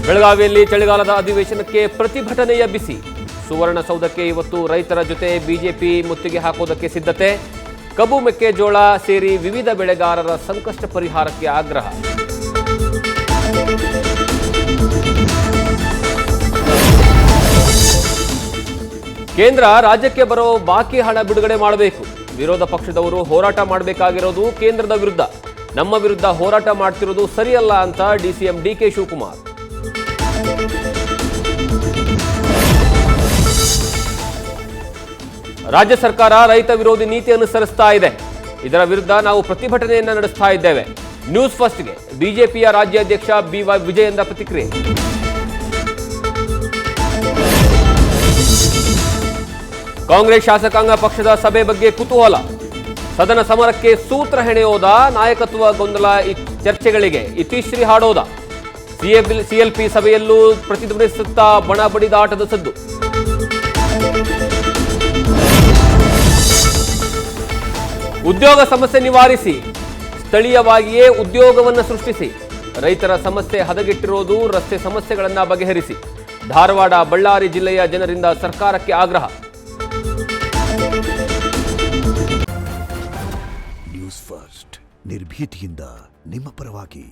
ಬೆಳಗಾವಿಯಲ್ಲಿ ಚಳಿಗಾಲದ ಅಧಿವೇಶನಕ್ಕೆ ಪ್ರತಿಭಟನೆಯ ಬಿಸಿ. ಸುವರ್ಣಸೌಧಕ್ಕೆ ಇವತ್ತು ರೈತರ ಜೊತೆ ಬಿಜೆಪಿ ಮುತ್ತಿಗೆ ಹಾಕೋದಕ್ಕೆ ಸಿದ್ಧತೆ. ಕಬ್ಬು ಮೆಕ್ಕೆಜೋಳ ಸೇರಿ ವಿವಿಧ ಬೆಳೆಗಾರರ ಸಂಕಷ್ಟ ಪರಿಹಾರಕ್ಕೆ ಆಗ್ರಹ. ಕೇಂದ್ರ ರಾಜ್ಯಕ್ಕೆ ಬರೋ ಬಾಕಿ ಹಣ ಬಿಡುಗಡೆ ಮಾಡಬೇಕು. ವಿರೋಧ ಪಕ್ಷದವರು ಹೋರಾಟ ಮಾಡಬೇಕಾಗಿರೋದು ಕೇಂದ್ರದ ವಿರುದ್ಧ. ನಮ್ಮ ವಿರುದ್ಧ ಹೋರಾಟ ಮಾಡ್ತಿರೋದು ಸರಿಯಲ್ಲ ಅಂತ ಡಿಸಿಎಂ ಡಿಕೆ ಶಿವಕುಮಾರ್. ರಾಜ್ಯ ಸರ್ಕಾರ ರೈತ ವಿರೋಧಿ ನೀತಿ ಅನುಸರಿಸ್ತಾ ಇದೆ. ಇದರ ವಿರುದ್ಧ ನಾವು ಪ್ರತಿಭಟನೆಯನ್ನ ನಡೆಸ್ತಾ ಇದ್ದೇವೆ. ನ್ಯೂಸ್ ಫಸ್ಟ್ಗೆ ಬಿಜೆಪಿಯ ರಾಜ್ಯಾಧ್ಯಕ್ಷ ಬಿವೈ ವಿಜಯೇಂದ್ರ ಪ್ರತಿಕ್ರಿಯೆ. ಕಾಂಗ್ರೆಸ್ ಶಾಸಕಾಂಗ ಪಕ್ಷದ ಸಭೆ ಬಗ್ಗೆ ಕುತೂಹಲ. ಸದನ ಸಮರಕ್ಕೆ ಸೂತ್ರ ಹೆಣೆಯೋದ, ನಾಯಕತ್ವ ಗೊಂದಲ ಚರ್ಚೆಗಳಿಗೆ ಇತಿಶ್ರೀ ಹಾಡೋದ. ಸಿಎಲ್ಪಿ ಸಭೆಯಲ್ಲೂ ಪ್ರತಿಧ್ವನಿಸುತ್ತಾ ಬಣ ಬಡಿದಾಟದ ಸದ್ದು. ಉದ್ಯೋಗ ಸಮಸ್ಯೆ ನಿವಾರಿಸಿ, ಸ್ಥಳೀಯವಾಗಿಯೇ ಉದ್ಯೋಗವನ್ನು ಸೃಷ್ಟಿಸಿ. ರೈತರ ಸಮಸ್ಯೆ ಹದಗೆಟ್ಟಿರೋದು, ರಸ್ತೆ ಸಮಸ್ಯೆಗಳನ್ನು ಬಗೆಹರಿಸಿ. ಧಾರವಾಡ, ಬಳ್ಳಾರಿ ಜಿಲ್ಲೆಯ ಜನರಿಂದ ಸರ್ಕಾರಕ್ಕೆ ಆಗ್ರಹ. ನ್ಯೂಸ್ ಫಸ್ಟ್ ನಿರ್ಭೀತಿಯಿಂದ ನಿಮ್ಮ ಪರವಾಗಿ.